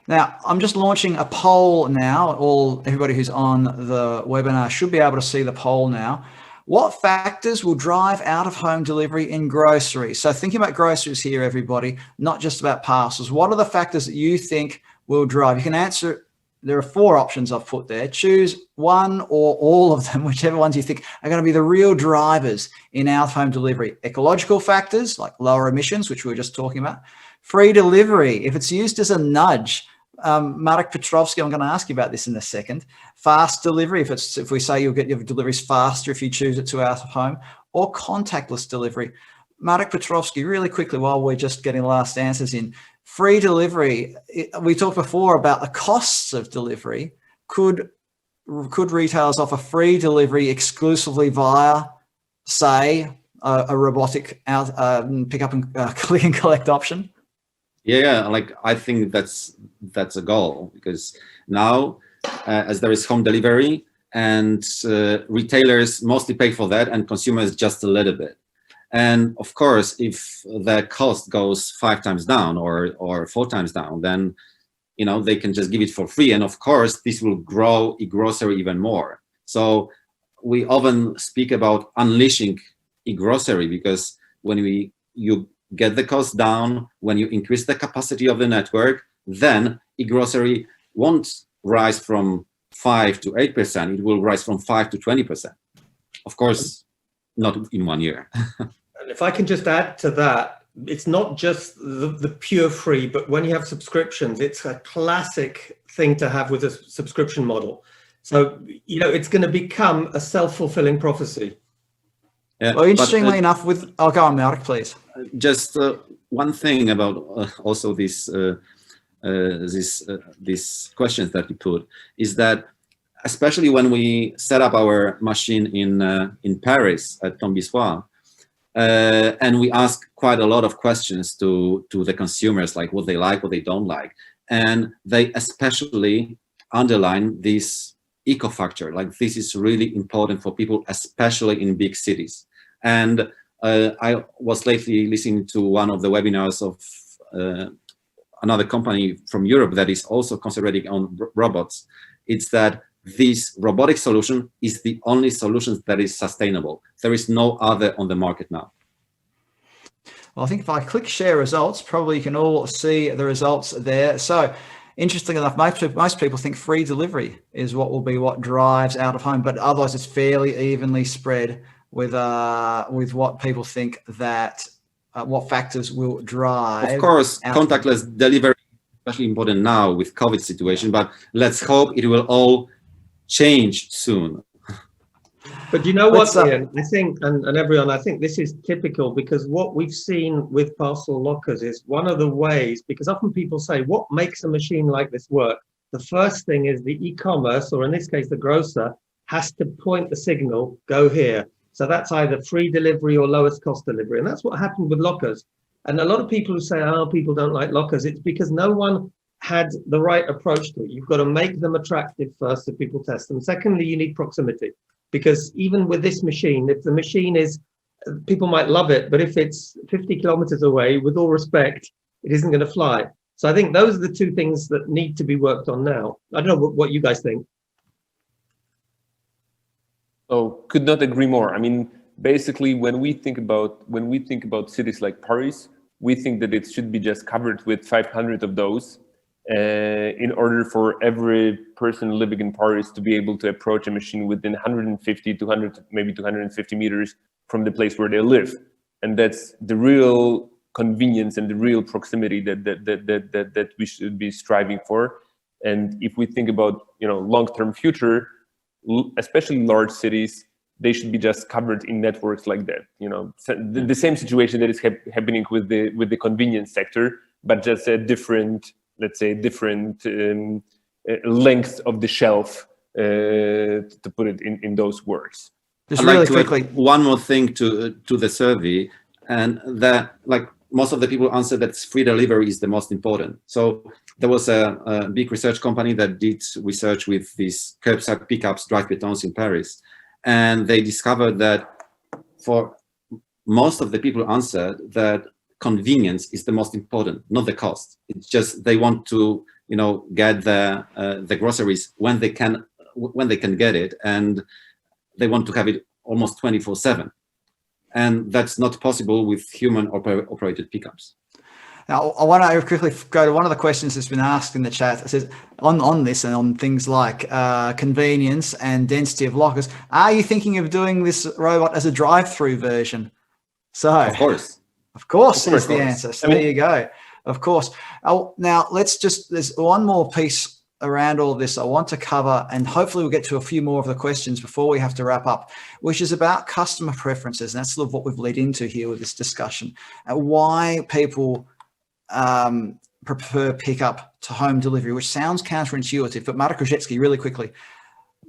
Now, I'm just launching a poll now. Everybody who's on the webinar should be able to see the poll now. What factors will drive out-of-home delivery in grocery? So thinking about groceries here, everybody, not just about parcels. What are the factors that you think will drive? You can answer. There are 4 options I've put there. Choose one or all of them, whichever ones you think are going to be the real drivers in out-of-home delivery. Ecological factors like lower emissions, which we were just talking about. Free delivery, if it's used as a nudge. Marek Petrovsky, I'm going to ask you about this in a second. Fast delivery, if we say you'll get your deliveries faster if you choose it to out-of-home, or contactless delivery. Marek Petrovsky, really quickly, while we're just getting last answers in. Free delivery, we talked before about the costs of delivery. Could retailers offer free delivery exclusively via, say, a robotic pick up and click and collect option? Yeah, like I think that's a goal, because now as there is home delivery, and retailers mostly pay for that and consumers just a little bit. And of course, if the cost goes 5 times down or 4 times down, then they can just give it for free. And of course, this will grow e-grocery even more. So we often speak about unleashing e-grocery, because when you get the cost down, when you increase the capacity of the network, then e-grocery won't rise from 5 to 8%. It will rise from 5 to 20%. Of course, not in 1 year. And if I can just add to that, it's not just the pure free, but when you have subscriptions, it's a classic thing to have with a subscription model. So, it's going to become a self-fulfilling prophecy. Yeah, well, interestingly enough, I'll go on, Marek, please. Just one thing about also these questions that you put is that, especially when we set up our machine in Paris at Tombissois, and we ask quite a lot of questions to the consumers, like what they like, what they don't like, and they especially underline this eco factor. Like, this is really important for people, especially in big cities. And I was lately listening to one of the webinars of another company from Europe that is also concentrating on robots. It's that this robotic solution is the only solution that is sustainable. There is no other on the market now. Well, I think if I click share results, probably you can all see the results there. So interesting enough, most people think free delivery is what drives out of home, but otherwise it's fairly evenly spread with what people think that what factors will drive. Of course, contactless delivery is especially important now with COVID situation, but let's hope it will all change soon. But you know what, Ian, I think, and everyone, I think this is typical, because what we've seen with parcel lockers is one of the ways, because often people say, what makes a machine like this work? The first thing is the e-commerce, or in this case, the grocer, has to point the signal, go here. So that's either free delivery or lowest cost delivery. And that's what happened with lockers. And a lot of people who say, oh, people don't like lockers, it's because no one had the right approach to it. You've got to make them attractive first so people test them. Secondly, you need proximity. Because even with this machine, if the machine is, people might love it, but if it's 50 kilometers away, with all respect, it isn't going to fly. So I think those are the two things that need to be worked on now. I don't know what you guys think. So could not agree more. I mean, basically, when we think about cities like Paris, we think that it should be just covered with 500 of those in order for every person living in Paris to be able to approach a machine within 150, 200, maybe 250 meters from the place where they live. And that's the real convenience and the real proximity that we should be striving for. And if we think about, long-term future, especially large cities, they should be just covered in networks like that. The same situation that is happening with the convenience sector, but just a different, let's say, length of the shelf, to put it in those words. Just really quickly, one more thing to the survey, and that, like, most of the people answer that free delivery is the most important. So there was a big research company that did research with these curbside pickups, drive pitons in Paris. And they discovered that for most of the people answered that convenience is the most important, not the cost. It's just they want to, get the groceries when they can get it, and they want to have it almost 24/7. And that's not possible with human operated pickups. Now, I want to quickly go to one of the questions that's been asked in the chat. It says, on this and on things like convenience and density of lockers, are you thinking of doing this robot as a drive-through version? So, of course is the answer. So there you go. Of course. Now, there's one more piece around all of this I want to cover, and hopefully we'll get to a few more of the questions before we have to wrap up, which is about customer preferences. And that's sort of what we've led into here with this discussion, and why people prefer pickup to home delivery, which sounds counterintuitive. But Marek, Różycki, really quickly,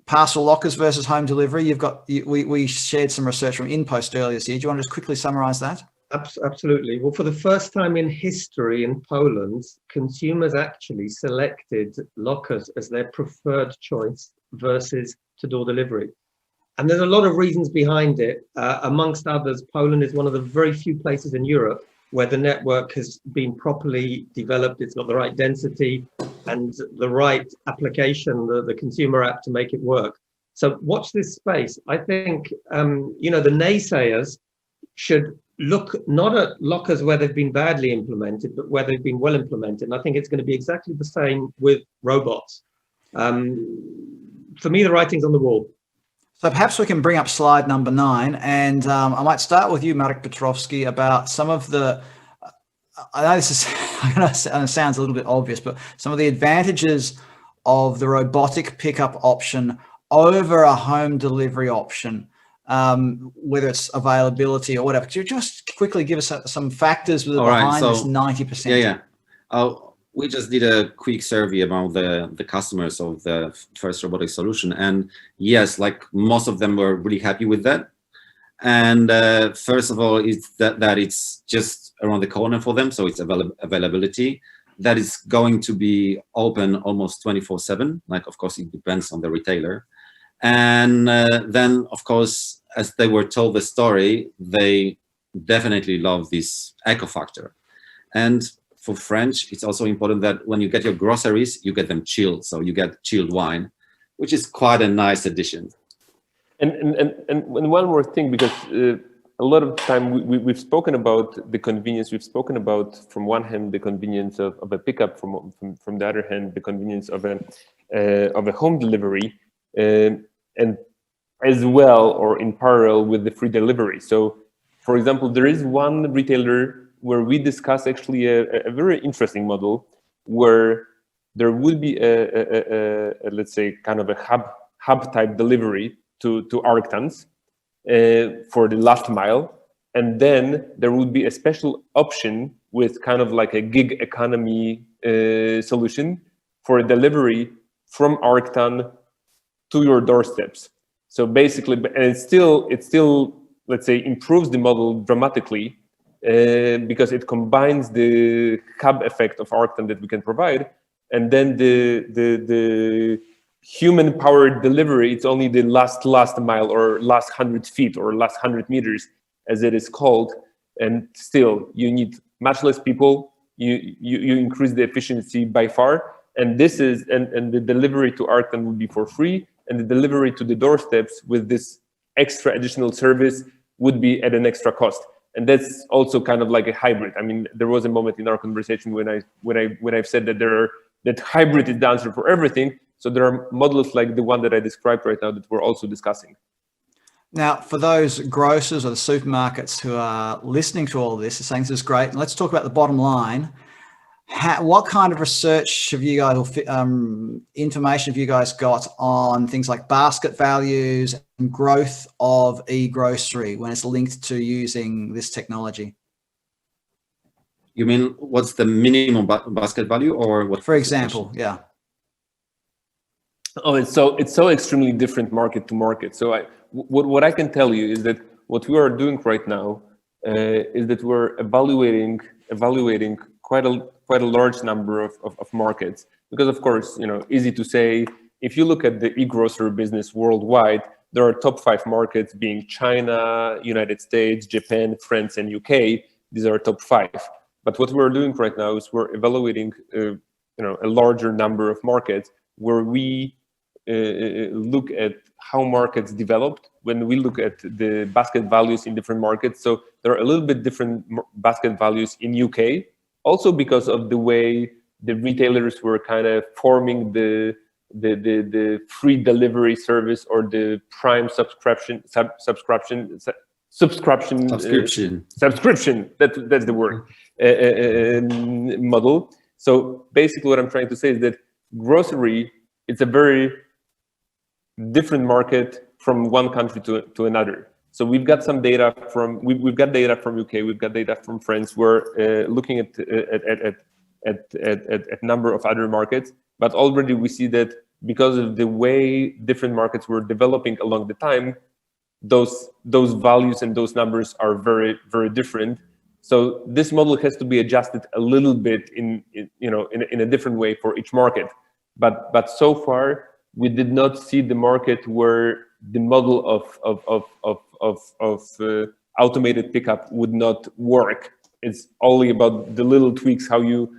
parcel lockers versus home delivery. We shared some research from InPost earlier this year. Do you want to just quickly summarize that? Absolutely. Well, for the first time in history in Poland, consumers actually selected lockers as their preferred choice versus to-door delivery. And there's a lot of reasons behind it. Amongst others, Poland is one of the very few places in Europe where the network has been properly developed. It's got the right density and the right application, the consumer app to make it work. So watch this space. I think, the naysayers should look not at lockers where they've been badly implemented, but where they've been well implemented. And I think it's going to be exactly the same with robots. For me, the writing's on the wall. So perhaps we can bring up slide number 9, and I might start with you, Marek Petrovsky, about some of the, I know this sounds a little bit obvious, but some of the advantages of the robotic pickup option over a home delivery option, whether it's availability or whatever. Could you just quickly give us some factors behind this 90%? Yeah. We just did a quick survey about the customers of the first robotic solution. And yes, like most of them were really happy with that. And first of all, it's that it's just around the corner for them. So it's availability. That is going to be open almost 24/7. Like, of course, it depends on the retailer. And then, of course, as they were told the story, they definitely love this eco factor. And for French, it's also important that when you get your groceries, you get them chilled. So you get chilled wine, which is quite a nice addition. And one more thing, because a lot of time we've spoken about the convenience. We've spoken about, from one hand, the convenience of a pickup, from the other hand, the convenience of a home delivery, and as well, or in parallel with the free delivery. So, for example, there is one retailer where we discuss actually a very interesting model, where there would be a let's say kind of a hub type delivery to Arctans for the last mile, and then there would be a special option with kind of like a gig economy solution for a delivery from Arctan to your doorsteps. So basically, and it still let's say improves the model dramatically. Because it combines the hub effect of Arctan that we can provide, and then the human-powered delivery. It's only the last mile, or last 100 feet, or last 100 meters, as it is called. And still, you need much less people. you increase the efficiency by far. And this is and the delivery to Arctan would be for free, and the delivery to the doorsteps with this extra additional service would be at an extra cost. And that's also kind of like a hybrid. I mean, there was a moment in our conversation when I've said that that hybrid is the answer for everything. So there are models like the one that I described right now that we're also discussing. Now, for those grocers or the supermarkets who are listening to all of this, are saying this is great. And let's talk about the bottom line. What kind of research have you guys, or information have you guys got on things like basket values and growth of e-grocery when it's linked to using this technology? You mean what's the minimum basket value, or what? For example, yeah. Oh, it's so extremely different market to market. So what I can tell you is that what we are doing right now is that we're evaluating quite a large number of markets, because of course, easy to say, if you look at the e-grocery business worldwide, there are top 5 markets being China, United States, Japan, France, and UK. These are top 5. But what we're doing right now is we're evaluating a larger number of markets where we look at how markets developed when we look at the basket values in different markets. So there are a little bit different basket values in UK, also because of the way the retailers were kind of forming the free delivery service or the Prime subscription. That's the word. Model. So basically, what I'm trying to say is that grocery, it's a very different market from one country to another. So we've got some data from we've got data from UK, we've got data from France. We're looking at number of other markets, but already we see that because of the way different markets were developing along the time, those values and those numbers are very, very different. So this model has to be adjusted a little bit in a different way for each market. But so far we did not see the market where the model of automated pickup would not work. It's only about the little tweaks, how you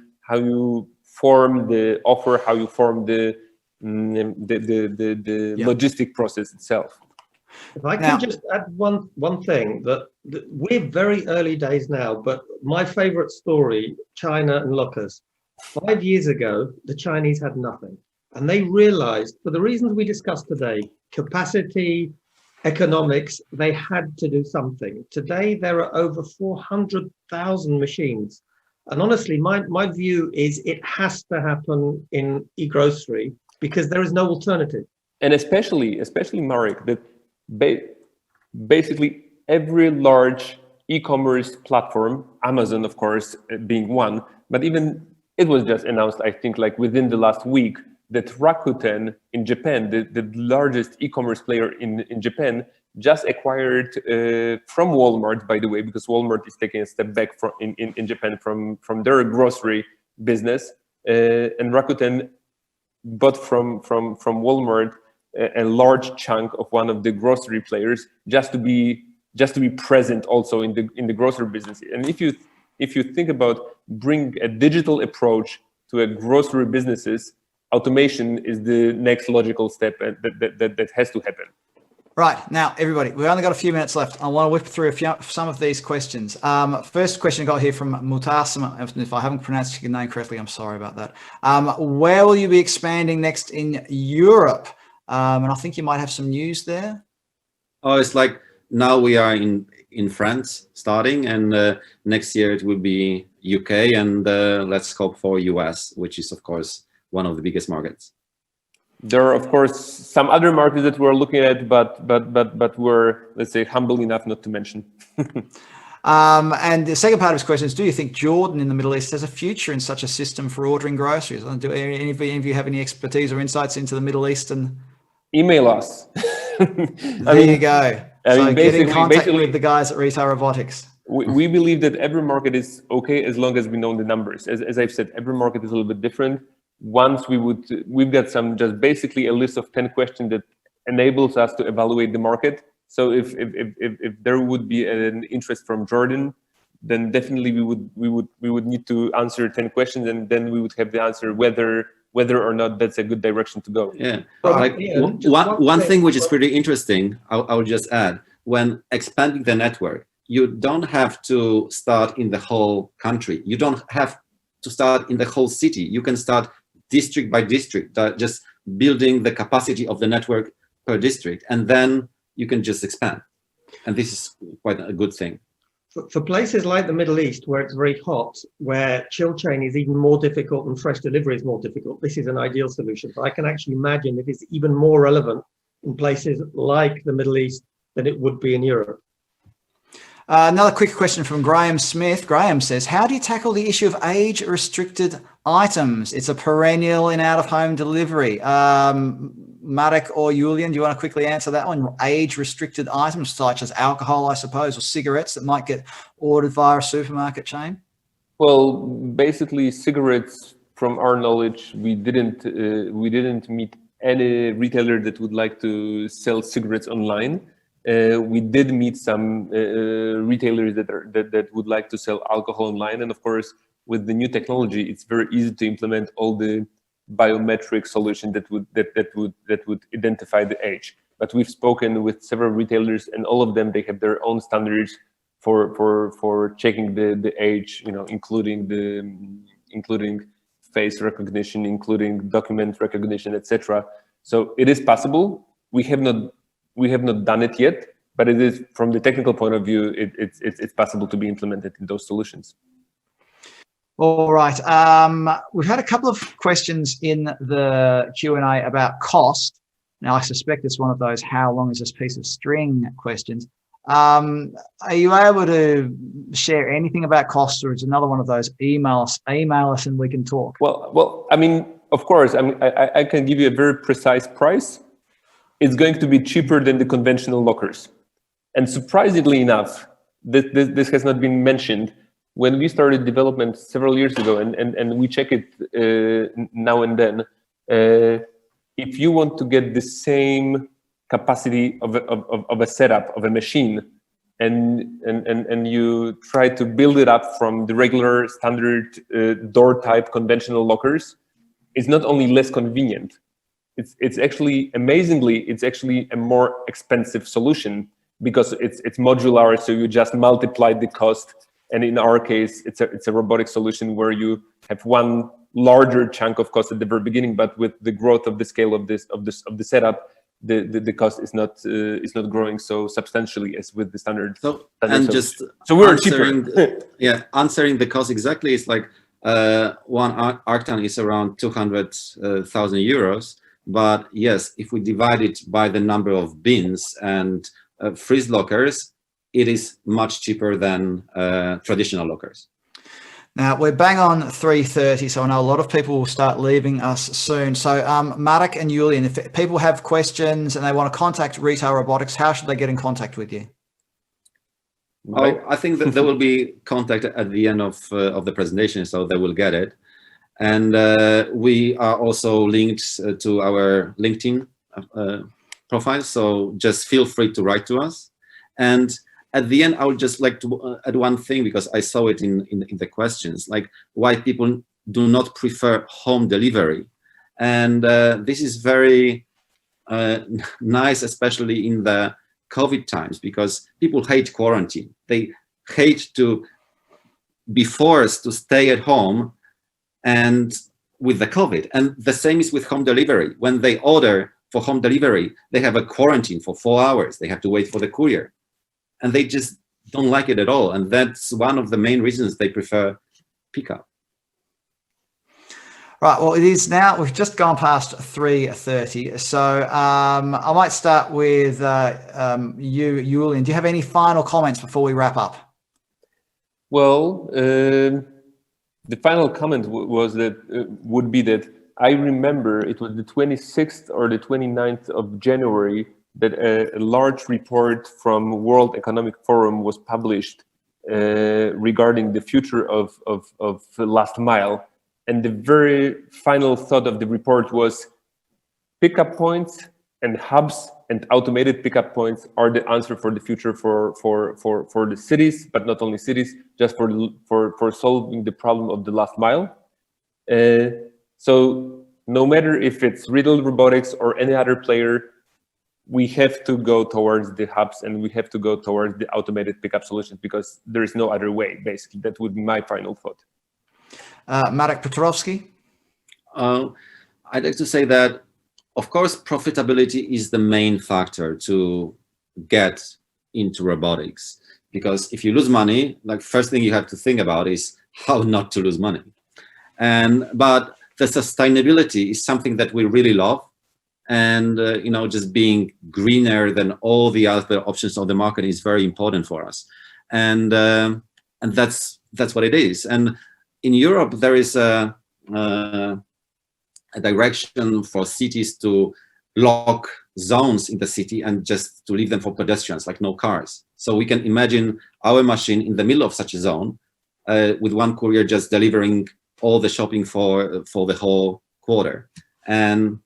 form the offer, how you form the logistic process itself. If I can just add one thing, that we're very early days now, but my favorite story, China and lockers. 5 years ago, the Chinese had nothing. And they realized, for the reasons we discussed today, capacity, economics, they had to do something. Today, there are over 400,000 machines. And honestly, my view is it has to happen in e-grocery because there is no alternative. And especially Marek, that basically every large e-commerce platform, Amazon, of course, being one, but even it was just announced, I think, like within the last week, that Rakuten in Japan, the largest e-commerce player in Japan, just acquired from Walmart, by the way, because Walmart is taking a step back in Japan from their grocery business, and Rakuten bought from Walmart a large chunk of one of the grocery players just to be present also in the grocery business. And if you think about bring a digital approach to a grocery businesses, automation is the next logical step that has to happen. Right, now everybody, we've only got a few minutes left. I want to whip through some of these questions. First question I got here from Mutasima. If I haven't pronounced your name correctly, I'm sorry about that. Where will you be expanding next in Europe? And I think you might have some news there. Oh, it's like now we are in France starting, and next year it will be UK, and let's hope for US, which is of course one of the biggest markets. There are of course some other markets that we're looking at, but we're, let's say, humble enough not to mention. And the second part of his question is, do you think Jordan in the Middle East has a future in such a system for ordering groceries? Do any of you have any expertise or insights into the Middle East? And email us. There you go. So get in contact with the guys at Retail Robotics. We believe that every market is okay as long as we know the numbers. As I've said, every market is a little bit different. Once we've got some, just basically a list of 10 questions that enables us to evaluate the market. So if there would be an interest from Jordan, then definitely we would need to answer 10 questions, and then we would have the answer whether or not that's a good direction to go. Yeah, Well, like one thing which is pretty interesting, I'll just add, when expanding the network, you don't have to start in the whole country. You don't have to start in the whole city. You can start district by district, just building the capacity of the network per district, and then you can just expand. And this is quite a good thing. For places like the Middle East, where it's very hot, where chill chain is even more difficult and fresh delivery is more difficult, this is an ideal solution. But I can actually imagine it is even more relevant in places like the Middle East than it would be in Europe. Another quick question from Graham Smith. Graham says, how do you tackle the issue of age-restricted items? It's a perennial in out-of-home delivery. Marek or Julian, do you want to quickly answer that one? Age-restricted items such as alcohol, I suppose, or cigarettes that might get ordered via a supermarket chain? Well, basically, cigarettes, from our knowledge, we didn't meet any retailer that would like to sell cigarettes online. We did meet some retailers that would like to sell alcohol online, and of course, with the new technology, it's very easy to implement all the biometric solution that would identify the age. But we've spoken with several retailers, and all of them, they have their own standards for checking the age, including face recognition, including document recognition, etc. So it is possible. We have not done it yet, but it is, from the technical point of view, it's possible to be implemented in those solutions. All right. We've had a couple of questions in the Q&A about cost. Now, I suspect it's one of those how long is this piece of string questions. Are you able to share anything about cost, or it's another one of those email us and we can talk? Well, I mean, of course, I can give you a very precise price. It's going to be cheaper than the conventional lockers. And surprisingly enough, this has not been mentioned. When we started development several years ago, and we check it now and then, if you want to get the same capacity of a setup of a machine, and you try to build it up from the regular standard door type conventional lockers, it's not only less convenient, it's actually, amazingly, it's actually a more expensive solution, because it's modular, so you just multiply the cost. And in our case, it's a robotic solution where you have one larger chunk of cost at the very beginning, but with the growth of the scale of the setup, the cost is not growing so substantially as with the standard. So we're cheaper. Yeah, answering the cost exactly, it's like one Arctan is around 200,000 euros. But yes, if we divide it by the number of bins and freeze lockers, it is much cheaper than traditional lockers. Now, we're bang on 3:30, so I know a lot of people will start leaving us soon. So Marek and Julian, if people have questions and they want to contact Retail Robotics, how should they get in contact with you? Oh, I think that there will be contact at the end of the presentation, so they will get it. And we are also linked to our LinkedIn profile, so just feel free to write to us. And at the end, I would just like to add one thing, because I saw it in the questions, like why people do not prefer home delivery. And this is very nice, especially in the COVID times, because people hate quarantine. They hate to be forced to stay at home and with the COVID. And the same is with home delivery. When they order for home delivery, they have a quarantine for 4 hours. They have to wait for the courier. And they just don't like it at all. And that's one of the main reasons they prefer pickup. Right, well, it is now, we've just gone past 3:30. So I might start with you, Julian. Do you have any final comments before we wrap up? Well, the final comment would be that I remember it was the 26th or the 29th of January that a large report from World Economic Forum was published regarding the future of last mile. And the very final thought of the report was pickup points and hubs and automated pickup points are the answer for the future for the cities, but not only cities, just for solving the problem of the last mile. So no matter if it's Retail Robotics or any other player, we have to go towards the hubs and we have to go towards the automated pickup solutions because there is no other way, basically. That would be my final thought. Marek Petrovsky? I'd like to say that, of course, profitability is the main factor to get into robotics. Because if you lose money, like first thing you have to think about is how not to lose money. But the sustainability is something that we really love. And just being greener than all the other options on the market is very important for us, and that's what it is. And in Europe, there is a direction for cities to lock zones in the city and just to leave them for pedestrians, like no cars. So we can imagine our machine in the middle of such a zone, with one courier just delivering all the shopping for the whole quarter. And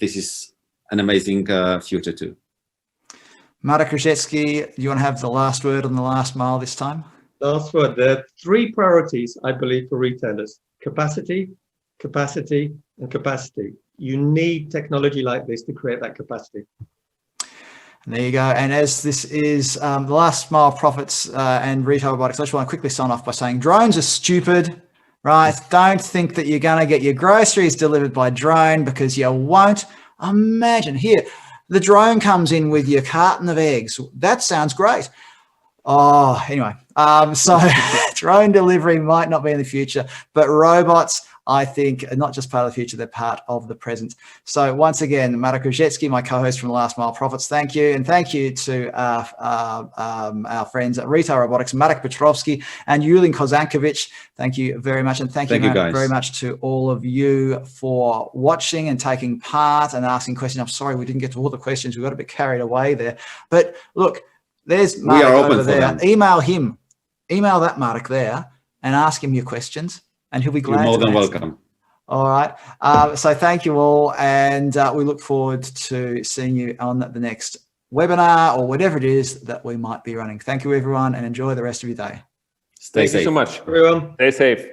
this is an amazing future too. Marek Różycki, do you want to have the last word on the last mile this time? Last word. There are three priorities, I believe, for retailers: capacity, capacity, and capacity. You need technology like this to create that capacity. And there you go. And as this is the last mile profits and retail robotics, I just want to quickly sign off by saying drones are stupid. Right, don't think that you're going to get your groceries delivered by drone, because you won't. Imagine, here, the drone comes in with your carton of eggs. That sounds great. Oh, anyway, so drone delivery might not be in the future, but robots, I think, are not just part of the future, they're part of the present. So once again, Marek Różycki, my co-host from Last Mile Profits, thank you. And thank you to our friends at Retail Robotics, Marek Petrovsky and Julian Kozankovic. Thank you very much. And thank you very much to all of you for watching and taking part and asking questions. I'm sorry we didn't get to all the questions. We got a bit carried away there. But look, there's Marek over there. Email him. Email that Marek there and ask him your questions. And he'll be glad. You're more than welcome. All right. So thank you all. And we look forward to seeing you on the next webinar or whatever it is that we might be running. Thank you, everyone, and enjoy the rest of your day. Stay safe. Thank you so much, everyone. Stay safe.